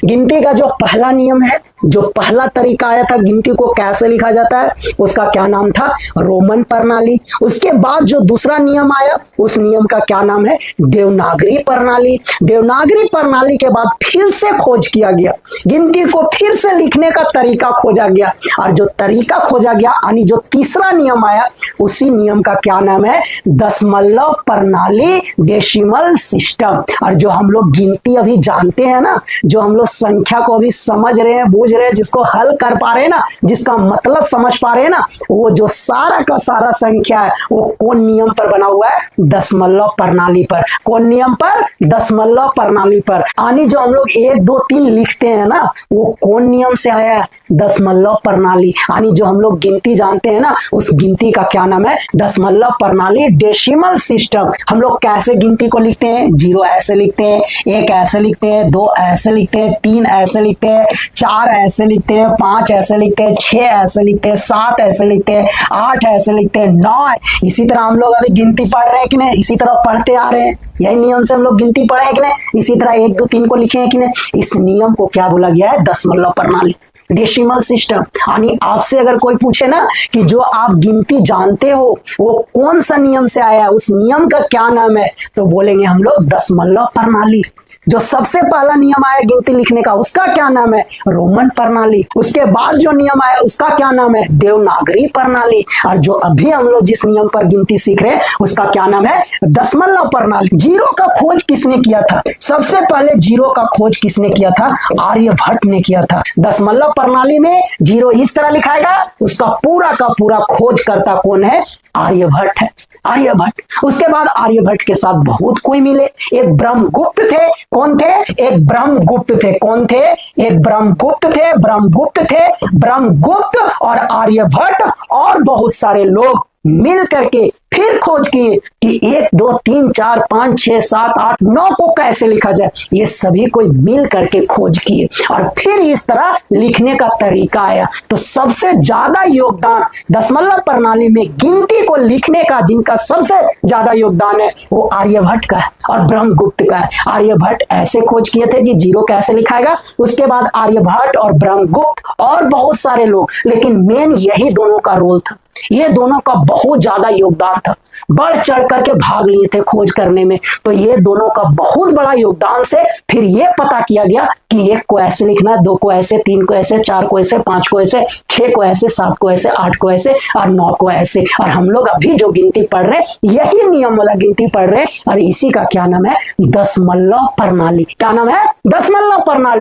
गिनती का जो पहला नियम है, जो पहला तरीका आया था गिनती को कैसे लिखा जाता है, उसका क्या नाम था? रोमन प्रणाली। उसके बाद जो दूसरा नियम आया, उस नियम का क्या नाम है? देवनागरी प्रणाली। देवनागरी प्रणाली के बाद फिर से खोज किया गया, गिनती को फिर से लिखने का तरीका खोजा गया, और जो तरीका खोजा गया यानी जो तीसरा नियम आया, उसी नियम का क्या नाम है? दशमलव प्रणाली, डेसिमल सिस्टम। और जो हम लोग गिनती अभी जानते हैं ना, जो हम लोग संख्या को अभी समझ रहे हैं, बूझ रहे हैं, जिसको हल कर पा रहे हैं ना, जिसका मतलब समझ पा रहे हैं ना, वो जो सारा का सारा संख्या है वो कौन नियम पर बना हुआ है? दशमलव प्रणाली पर। कौन नियम पर? दशमलव प्रणाली पर। यानी जो हम लोग 1 2 3 लिखते हैं ना, वो कौन नियम से आया है? दशमलव प्रणाली। यानी जो हम लोग गिनती जानते हैं ना, उस गिनती का क्या नाम है? दशमलव प्रणाली, डेसिमल सिस्टम। हम लोग कैसे गिनती को लिखते हैं? 0 ऐसे लिखते हैं, 1 ऐसे लिखते हैं, 2 ऐसे लिखते हैं, 3 ऐसे लिखते हैं, 4 ऐसे लिखते हैं, 5 ऐसे लिखते हैं, 6 ऐसे लिखते हैं, 7 ऐसे लिखते हैं, 8 ऐसे लिखते हैं, 9। इसी तरह हम लोग अभी गिनती पढ़ रहे हैं कि नहीं? इसी तरह पढ़ते आ रहे हैं, यही नियम से हम लोग गिनती पढ़े हैं कि नहीं? इसी तरह 1 2 3 को लिखे हैं कि नहीं? इस नियम को क्या बोला गया है? दशमलव प्रणाली, डेसिमल सिस्टम। यानी आपसे अगर कोई पूछे ना कि जो आप गिनती जानते हो वो कौन सा नियम से आया है, उस नियम का क्या नाम है, तो बोलेंगे हम लोग दशमलव प्रणाली। जो सबसे पहला नियम आया गिनती लिखने का, उसका क्या नाम है? रोमन प्रणाली। उसके बाद जो नियम आया उसका क्या नाम है? देवनागरी प्रणाली। और जो अभी हम लोग जिस नियम पर गिनती सीख रहे हैं उसका क्या नाम है? दशमलव प्रणाली। जीरो का खोज किसने किया था? सबसे पहले जीरो का खोज किसने किया था? आर्यभट्ट ने किया था। दशमलव प्रणाली में जीरो इस तरह लिखाएगा, उसका पूरा का पूरा खोज करता कौन है? आर्यभट्ट है, आर्यभट्ट। उसके बाद आर्यभट्ट के साथ बहुत कोई मिले। एक ब्रह्मगुप्त थे। कौन थे? एक ब्रह्मगुप्त थे। कौन थे? एक ब्रह्मगुप्त थे, ब्रह्मगुप्त थे। ब्रह्मगुप्त और आर्यभट्ट और बहुत सारे लोग मिल करके फिर खोज किए कि 1 2 3 4 5 6 7 8 9 को कैसे लिखा जाए। ये सभी कोई मिल करके खोज किए और फिर इस तरह लिखने का तरीका आया। तो सबसे ज्यादा योगदान दशमलव प्रणाली में गिनती को लिखने का, जिनका सबसे ज्यादा योगदान है, वो आर्यभट्ट का है और ब्रह्मगुप्त का है। आर्यभट्ट ऐसे खोज किए थे कि जीरो कैसे लिखाएगा। उसके बाद आर्यभट्ट और ब्रह्मगुप्त और बहुत सारे लोग, लेकिन मेन यही दोनों का रोल था। ये दोनों का बहुत ज्यादा योगदान था, बढ़ चढ़ करके भाग लिए थे खोज करने में। तो ये दोनों का बहुत बड़ा योगदान से फिर ये पता किया गया कि 1 को ऐसे लिखना, 2 को ऐसे, 3 को ऐसे, 4 को ऐसे, 5 को ऐसे, 6 को ऐसे, 7 को ऐसे, 8 को ऐसे और 9 को ऐसे। और हम लोग अभी जो गिनती पढ़ रहे हैं यही नियम वाला गिनती पढ़ रहे हैं और इसी का क्या नाम है? दशमलव प्रणाली। क्या नाम है? दशमलव प्रणाली।